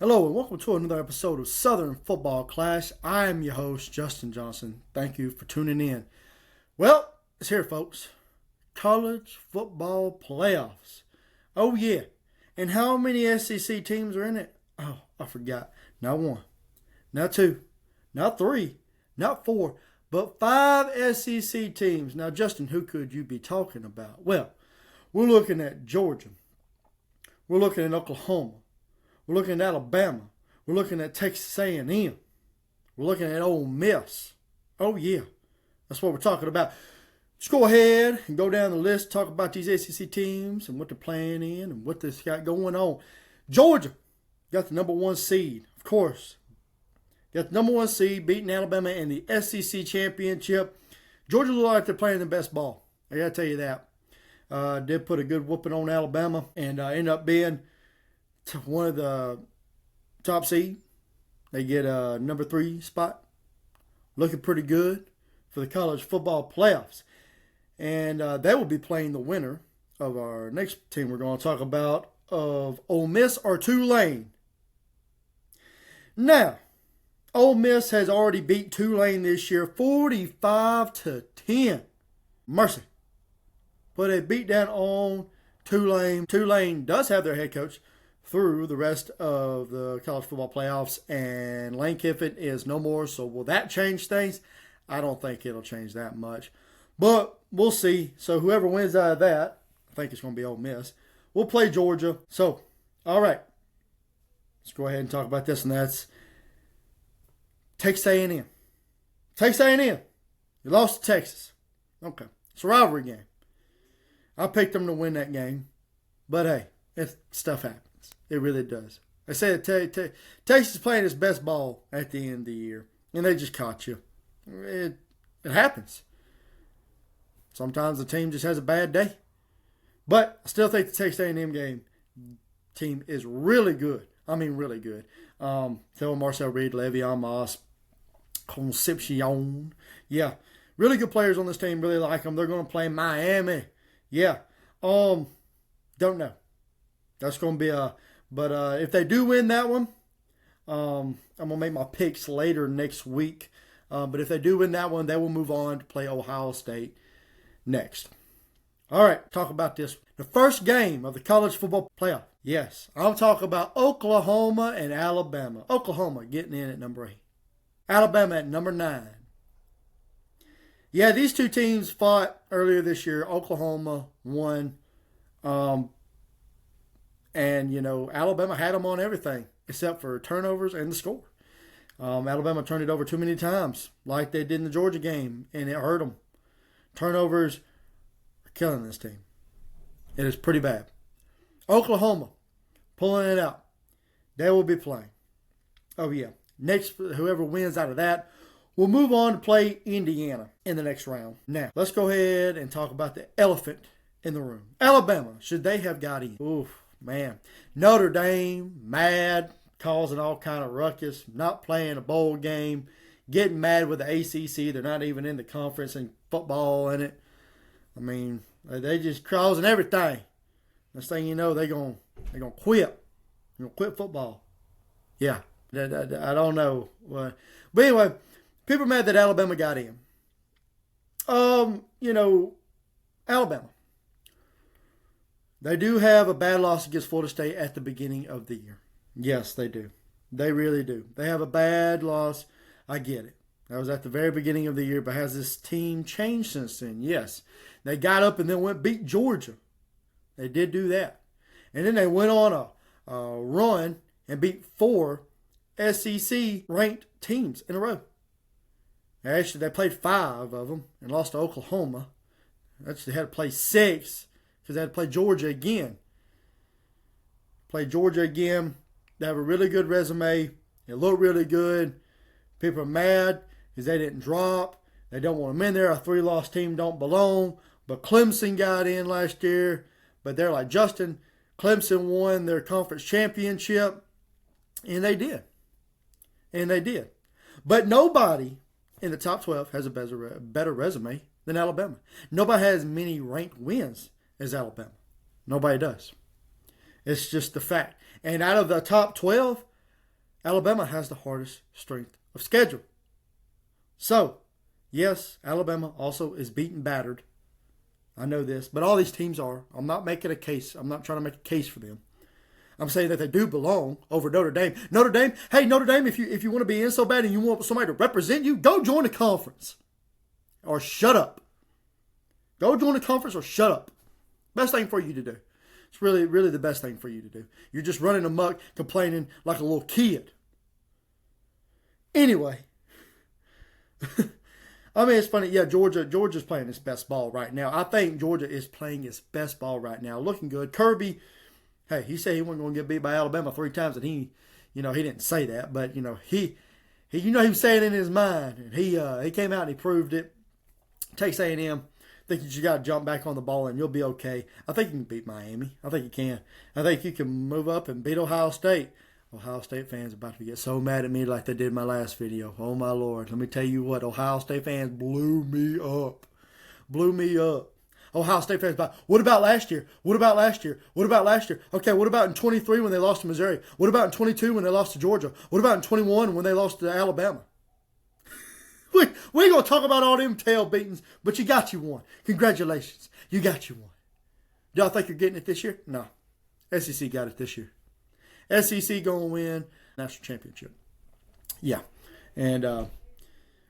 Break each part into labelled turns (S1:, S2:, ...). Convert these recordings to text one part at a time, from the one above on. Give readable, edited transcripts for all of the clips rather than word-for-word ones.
S1: Hello and welcome to another episode of Southern Football Clash. I am your host, Justin Johnson. Thank you for tuning in. Well, it's here, folks. College football playoffs. Oh, yeah. And how many SEC teams are in it? Oh, I forgot. Not one, not two, not three, not four, but five SEC teams. Now, Justin, who could you be talking about? Well, we're looking at Georgia. We're looking at Oklahoma. We're looking at Alabama. We're looking at Texas A&M. We're looking at Ole Miss. Oh, yeah. That's what we're talking about. Let's go ahead and go down the list, talk about these SEC teams and what they're playing in and what they've got going on. Georgia got the number one seed, of course. Got the number one seed, beating Alabama in the SEC championship. Georgia look like they're playing the best ball. I got to tell you that. Did put a good whooping on Alabama and ended up being one of the top seed. They get a number 3 spot. Looking pretty good for the college football playoffs. And they will be playing the winner of our next team we're going to talk about, of Ole Miss or Tulane. Now, Ole Miss has already beat Tulane this year 45-10. Mercy. Put a beat down on Tulane. Tulane does have their head coach through the rest of the college football playoffs, and Lane Kiffin is no more. So will that change things? I don't think it'll change that much, but we'll see. So whoever wins out of that, I think it's going to be Ole Miss. We'll play Georgia. So, all right, let's go ahead and talk about this, and that's Texas A&M. Texas A&M. You lost to Texas. Okay, it's a rivalry game. I picked them to win that game, but hey, stuff happens. It really does. I said Texas is playing its best ball at the end of the year, and they just caught you. It happens. Sometimes the team just has a bad day. But I still think the Texas A&M team is really good. I mean, really good. Phil Marcel Reed, Le'Veon Moss, Concepcion. Yeah, really good players on this team. Really like them. They're going to play Miami. Yeah. Don't know. That's going to be a... But if they do win that one, I'm going to make my picks later next week. But if they do win that one, they will move on to play Ohio State next. All right, talk about this. The first game of the college football playoff. Yes, I'm talking about Oklahoma and Alabama. Oklahoma getting in at number 8. Alabama at number 9. Yeah, these two teams fought earlier this year. Oklahoma won. And, Alabama had them on everything except for turnovers and the score. Alabama turned it over too many times like they did in the Georgia game, and it hurt them. Turnovers are killing this team. It is pretty bad. Oklahoma pulling it out. They will be playing. Oh, yeah. Next, whoever wins out of that will move on to play Indiana in the next round. Now, let's go ahead and talk about the elephant in the room. Alabama, should they have got in? Oof. Man, Notre Dame, mad, causing all kind of ruckus, not playing a bowl game, getting mad with the ACC. They're not even in the conference and football in it. I mean, they just causing everything. Next thing you know, they're gonna quit. They're gonna quit football. Yeah, I don't know. But anyway, people are mad that Alabama got in. Alabama. They do have a bad loss against Florida State at the beginning of the year. Yes, they do. They really do. They have a bad loss. I get it. That was at the very beginning of the year, but has this team changed since then? Yes. They got up and then went beat Georgia. They did do that. And then they went on a run and beat 4 SEC ranked teams in a row. Actually, they played 5 of them and lost to Oklahoma. Actually, they had to play 6. Because they had to play Georgia again. Play Georgia again. They have a really good resume. It looked really good. People are mad because they didn't drop. They don't want them in there. A 3-loss team don't belong. But Clemson got in last year. But they're like, Justin, Clemson won their conference championship. And they did. But nobody in the top 12 has a better resume than Alabama. Nobody has many ranked wins as Alabama. Nobody does. It's just the fact. And out of the top 12, Alabama has the hardest strength of schedule. So, yes, Alabama also is beaten battered. I know this, but all these teams are. I'm not making a case. I'm not trying to make a case for them. I'm saying that they do belong over Notre Dame. Notre Dame, hey, Notre Dame, if you want to be in so bad and you want somebody to represent you, go join the conference. Or shut up. Go join the conference or shut up. Best thing for you to do. It's really, really the best thing for you to do. You're just running amok, complaining like a little kid. Anyway. I mean, it's funny. Yeah, Georgia's playing its best ball right now. I think Georgia is playing its best ball right now. Looking good. Kirby, hey, he said he wasn't going to get beat by Alabama 3 times, and he didn't say that, but he was saying it in his mind, and he came out and he proved it. Texas A&M, I think you just got to jump back on the ball and you'll be okay. I think you can beat Miami. I think you can. I think you can move up and beat Ohio State. Ohio State fans are about to get so mad at me like they did in my last video. Oh, my Lord. Let me tell you what. Ohio State fans blew me up. Blew me up. Ohio State fans, what about last year? What about last year? What about last year? Okay, what about in 23 when they lost to Missouri? What about in 22 when they lost to Georgia? What about in 21 when they lost to Alabama? We ain't going to talk about all them tail beatings, but you got you one. Congratulations. You got you one. Do y'all think you're getting it this year? No. SEC got it this year. SEC going to win national championship. Yeah. And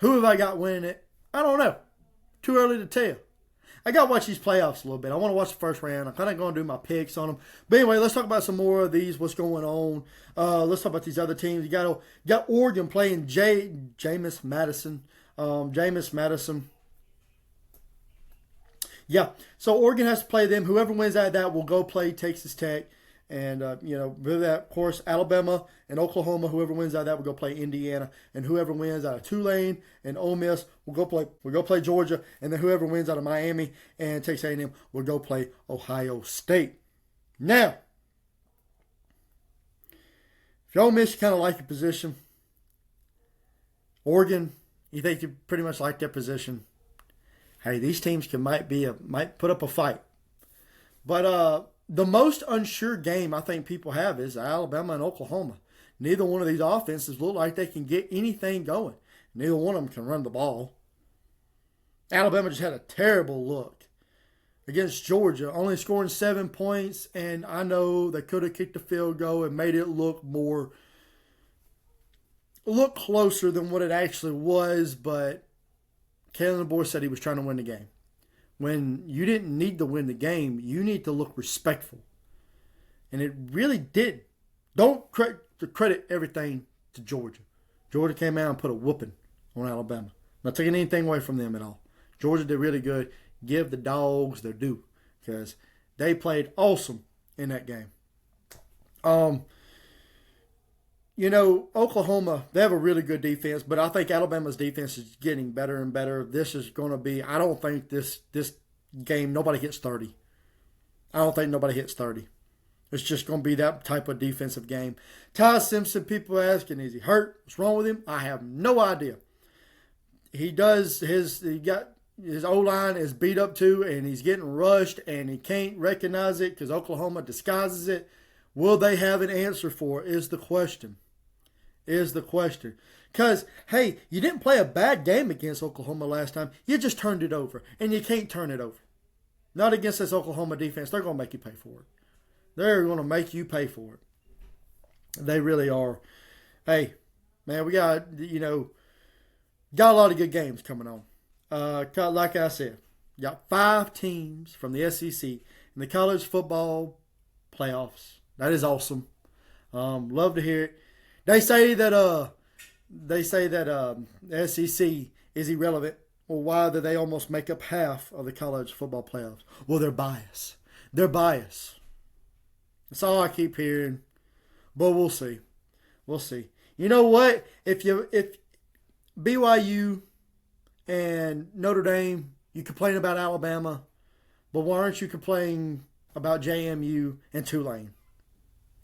S1: who have I got winning it? I don't know. Too early to tell. I got to watch these playoffs a little bit. I want to watch the first round. I'm kind of going to do my picks on them. But anyway, let's talk about some more of these, what's going on. Let's talk about these other teams. You got Oregon playing Jameis Madison. Jameis Madison. Yeah, so Oregon has to play them. Whoever wins out of that will go play Texas Tech. And, with that, of course, Alabama and Oklahoma, whoever wins out of that will go play Indiana. And whoever wins out of Tulane and Ole Miss will go play Georgia. And then whoever wins out of Miami and Texas A&M will go play Ohio State. Now, if Ole Miss, you kind of like your position. Oregon, you think you pretty much like their position. Hey, these teams might put up a fight. But the most unsure game I think people have is Alabama and Oklahoma. Neither one of these offenses look like they can get anything going. Neither one of them can run the ball. Alabama just had a terrible look against Georgia, only scoring 7 points, and I know they could have kicked the field goal and made it look closer than what it actually was, but Kalen DeBoer said he was trying to win the game. When you didn't need to win the game, you need to look respectful. And it really did. Don't credit everything to Georgia. Georgia came out and put a whooping on Alabama. Not taking anything away from them at all. Georgia did really good. Give the dogs their due because they played awesome in that game. Oklahoma, they have a really good defense, but I think Alabama's defense is getting better and better. This is going to be, I don't think this game, nobody hits 30. I don't think nobody hits 30. It's just going to be that type of defensive game. Ty Simpson, people are asking, is he hurt? What's wrong with him? I have no idea. He got his O-line is beat up too, and he's getting rushed, and he can't recognize it because Oklahoma disguises it. Will they have an answer for it is the question. Because, hey, you didn't play a bad game against Oklahoma last time. You just turned it over, and you can't turn it over. Not against this Oklahoma defense. They're going to make you pay for it. They're going to make you pay for it. They really are. Hey, man, we got a lot of good games coming on. Like I said, got 5 teams from the SEC in the college football playoffs. That is awesome. Love to hear it. They say that the SEC is irrelevant. Well, why do they almost make up half of the college football playoffs? Well, they're biased. That's all I keep hearing. But we'll see. You know what? If BYU and Notre Dame, you complain about Alabama, but why aren't you complaining about JMU and Tulane?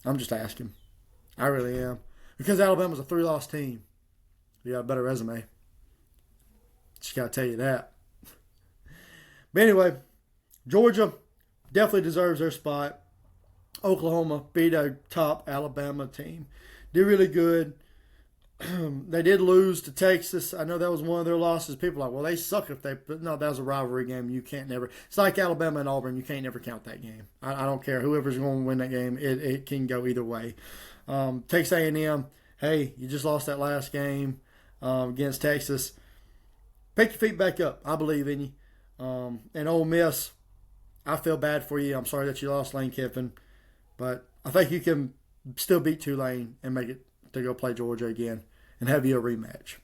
S1: I'm just asking. I really am. Because Alabama's a 3-loss team. You got a better resume. Just got to tell you that. But anyway, Georgia definitely deserves their spot. Oklahoma beat a top Alabama team. Did really good. They did lose to Texas. I know that was one of their losses. People are like, well, they suck if they. But no, that was a rivalry game. You can't never. It's like Alabama and Auburn. You can't never count that game. I don't care whoever's going to win that game. It can go either way. Texas A&M. Hey, you just lost that last game against Texas. Pick your feet back up. I believe in you. And Ole Miss, I feel bad for you. I'm sorry that you lost Lane Kiffin, but I think you can still beat Tulane and make it to go play Georgia again and have you a rematch.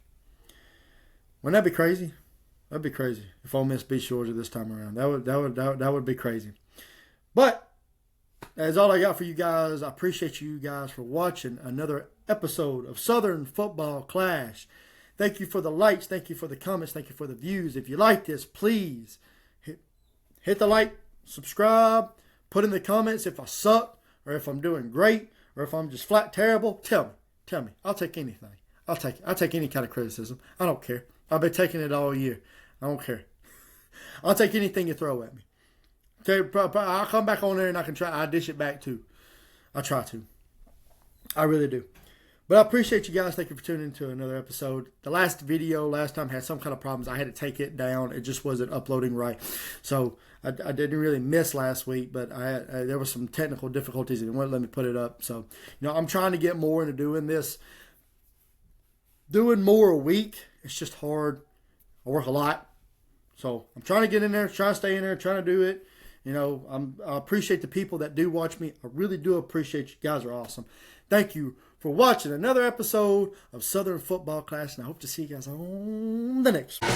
S1: Wouldn't that be crazy? That'd be crazy if Ole Miss beats Georgia this time around. That would be crazy. But that's all I got for you guys. I appreciate you guys for watching another episode of Southern Football Clash. Thank you for the likes. Thank you for the comments. Thank you for the views. If you like this, please hit the like, subscribe, put in the comments if I suck or if I'm doing great or if I'm just flat terrible. Tell me. I'll take anything. I'll take any kind of criticism. I don't care. I've been taking it all year. I don't care. I'll take anything you throw at me. Okay, I'll come back on there and I'll dish it back too. I try to. I really do. But I appreciate you guys. Thank you for tuning into another episode. The last time had some kind of problems. I had to take it down. It just wasn't uploading right. So I didn't really miss last week, but there were some technical difficulties and it wouldn't let me put it up. So, I'm trying to get more into doing this. Doing more a week, it's just hard. I work a lot. So I'm trying to get in there, trying to stay in there, trying to do it. I appreciate the people that do watch me. I really do appreciate you. You guys are awesome. Thank you for watching another episode of Southern Football Clash, and I hope to see you guys on the next one.